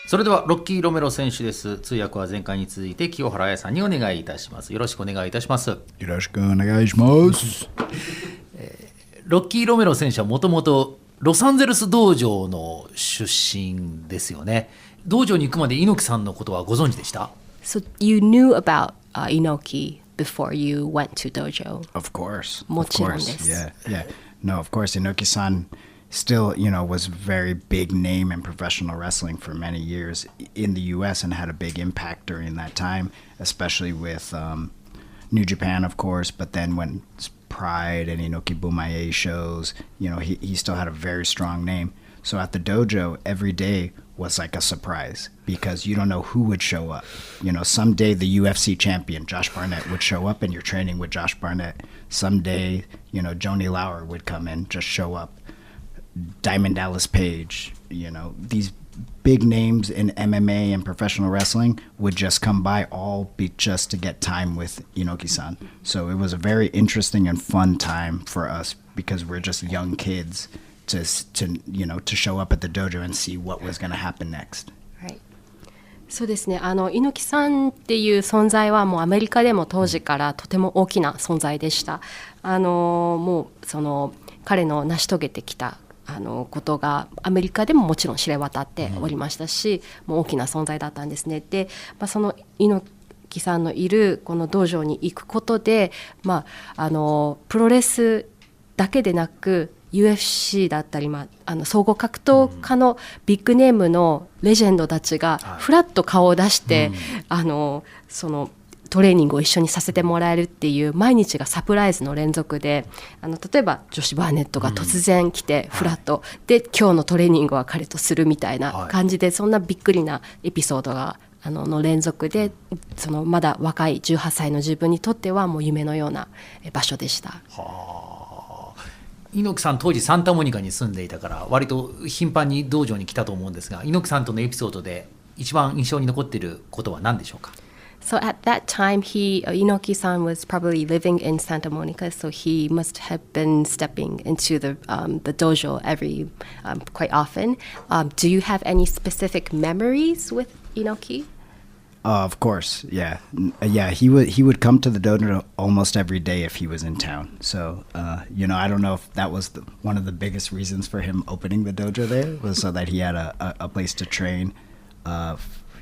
それではロッキー・ロメロ選手です。通訳は前回に続いて清原彩さんにお願いいたします。よろしくお願いいたします。よろしくお願いします。ロッキー・ロメロ選手はもともとロサンゼルス道場の出身ですよね。道場に行くまで猪木さんのことはご存知でした？ So you knew about Inoki before you went to Dojo? Of course. もちろんです。Yeah. No, of course, Inoki-san still, was a very big name in professional wrestling for many years in the U.S. and had a big impact during that time, especially with New Japan, of course, but then when Pride and Inoki Bumaye shows, he still had a very strong name. So at the dojo, every day was like a surprise because you don't know who would show up. Someday the UFC champion, Josh Barnett, would show up and you're training with Josh Barnett. Someday, Joni Lauer would come in, just show up. Diamond Dallas Page, these big names in MMA and professional wrestling would just come by, all be just to get time with Inoki-san. So it was a very interesting and fun time for us because we're just young kids to show up at the dojo and see what was going to happen next. そうですね、猪木さんっていう存在はもうアメリカでも当時からとても大きな存在でした。もうその彼の成し遂げてきたことがアメリカでももちろん知れ渡っておりましたし、もう大きな存在だったんですね。で、その猪木さんのいるこの道場に行くことで、プロレスだけでなくUFC だったり、総合格闘家のビッグネームのレジェンドたちがフラッと顔を出して、そのトレーニングを一緒にさせてもらえるっていう毎日がサプライズの連続で、例えばジョシュ・バーネットが突然来てフラッと、で今日のトレーニングは彼とするみたいな感じで、そんなびっくりなエピソードがの連続で、そのまだ若い18歳の自分にとってはもう夢のような場所でした。猪木さん当時サンタモニカに住んでいたから割と頻繁に道場に来たと思うんですが、猪木さんとのエピソードで一番印象に残っていることは何でしょうか？ So at that time, Inoki-san was probably living in Santa Monica, so he must have been stepping into the dojo quite often. Do you have any specific memories with Inoki? Of course, yeah. He would come to the dojo almost every day if he was in town. So, I don't know if that was one of the biggest reasons for him opening the dojo there, was so that he had a place to train,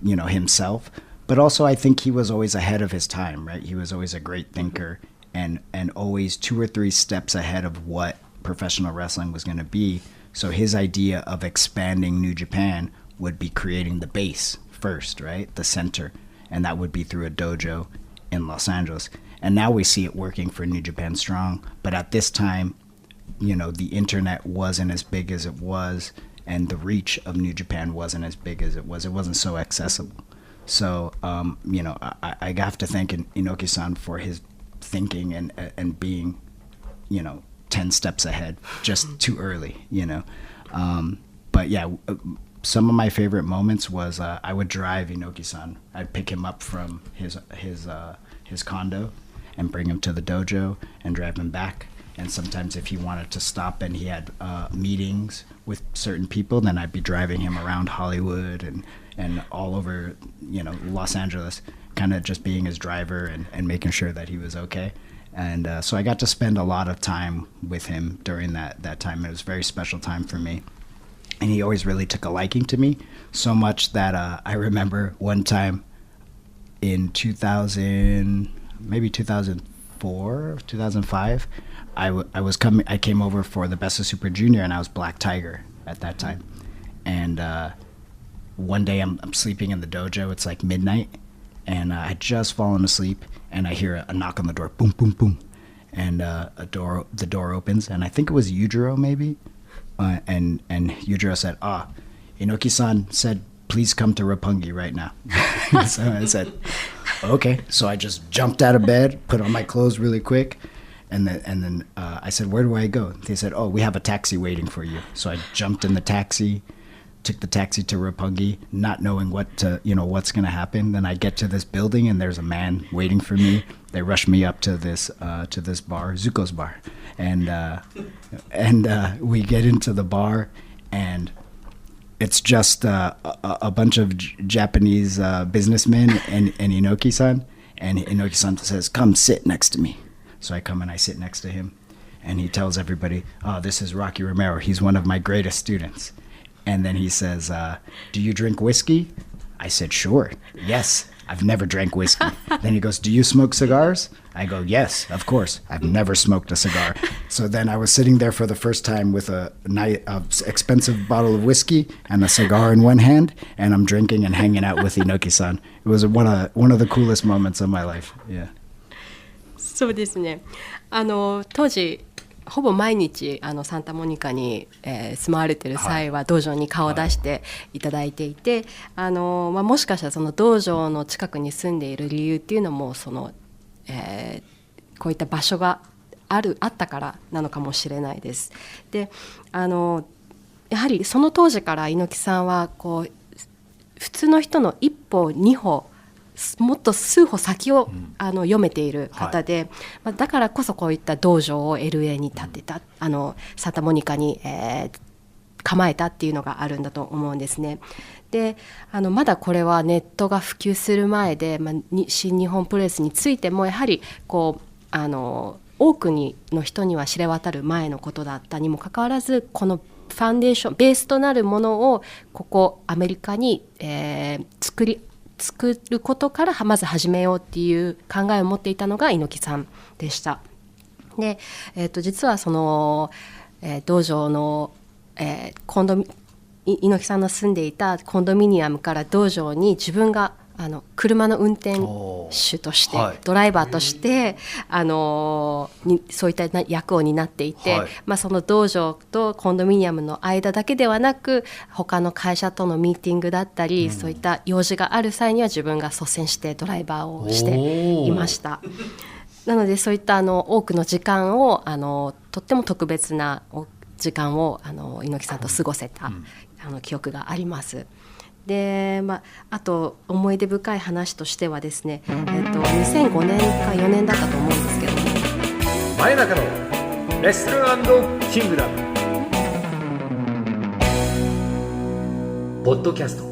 himself. But also, I think he was always ahead of his time, right? He was always a great thinker and always 2 or 3 steps ahead of what professional wrestling was going to be. So his idea of expanding New Japan would be creating the base first, right? The center. And that would be through a dojo in Los Angeles. And now we see it working for New Japan Strong. But at this time, the internet wasn't as big as it was, and the reach of New Japan wasn't as big as it was. It wasn't so accessible. So, I have to thank Inoki-san for his thinking and being, 10 steps ahead, just too early, But yeah, some of my favorite moments was I would drive Inoki-san. I'd pick him up from his condo and bring him to the dojo and drive him back. And sometimes if he wanted to stop and he had meetings with certain people, then I'd be driving him around Hollywood and all over, Los Angeles, kind of just being his driver and making sure that he was okay. And so I got to spend a lot of time with him during that time. It was a very special time for me. And he always really took a liking to me, so much that I remember one time in 2000, maybe 2004, 2005, I came over for the Best of Super Junior, and I was Black Tiger at that time. And one day I'm sleeping in the dojo. It's like midnight, and I had just fallen asleep, and I hear a knock on the door, boom, boom, boom, and the door opens, and I think it was Yujiro maybe. And Yujiro said, Inoki-san said, please come to Roppongi right now. So I said, okay. So I just jumped out of bed, put on my clothes really quick, and then I said, where do I go? They said, we have a taxi waiting for you. So I jumped in the taxi, took the taxi to Roppongi, not knowing what's going to happen. Then I get to this building, and there's a man waiting for me. They rush me up to this bar, Zuko's bar, and we get into the bar, and it's just a bunch of Japanese businessmen and Inoki-san. And Inoki-san says, "Come sit next to me." So I come and I sit next to him. And he tells everybody, "Oh, this is Rocky Romero. He's one of my greatest students." And then he says, "Do you drink whiskey?" I said, "Sure. Yes. I've never drank whiskey." Then he goes, "Do you smoke cigars?" I go, "Yes, of course. I've never smoked a cigar." So then I was sitting there for the first time with a expensive bottle of whiskey and a cigar in one hand, and I'm drinking and hanging out with Inoki-san. It was one of the coolest moments of my life. Yeah. そうですね。当時ほぼ毎日サンタモニカに、住まわれている際は道場に顔を出していただいていて、もしかしたらその道場の近くに住んでいる理由っていうのもその、こういった場所があったからなのかもしれないです。でやはりその当時から猪木さんはこう普通の人の一歩二歩もっと数歩先を読めている方で、だからこそこういった道場を LA に建てたサンタモニカに、構えたっていうのがあるんだと思うんですね。でまだこれはネットが普及する前で、新日本プロレスについてもやはりこう多くの人には知れ渡る前のことだったにもかかわらず、このファンデーションベースとなるものをここアメリカに、作ることからまず始めようっていう考えを持っていたのが猪木さんでした。で、実はその、道場の、猪木さんの住んでいたコンドミニアムから道場に自分が車の運転手として、ドライバーとして、そういった役を担っていて、その道場とコンドミニアムの間だけではなく他の会社とのミーティングだったり、そういった用事がある際には自分が率先してドライバーをしていました。なのでそういった多くの時間をとっても特別な時間を猪木さんと過ごせた、記憶があります。であと思い出深い話としてはですね、2005年か4年だったと思うんですけども、真夜中のレッスルキングダムポッドキャスト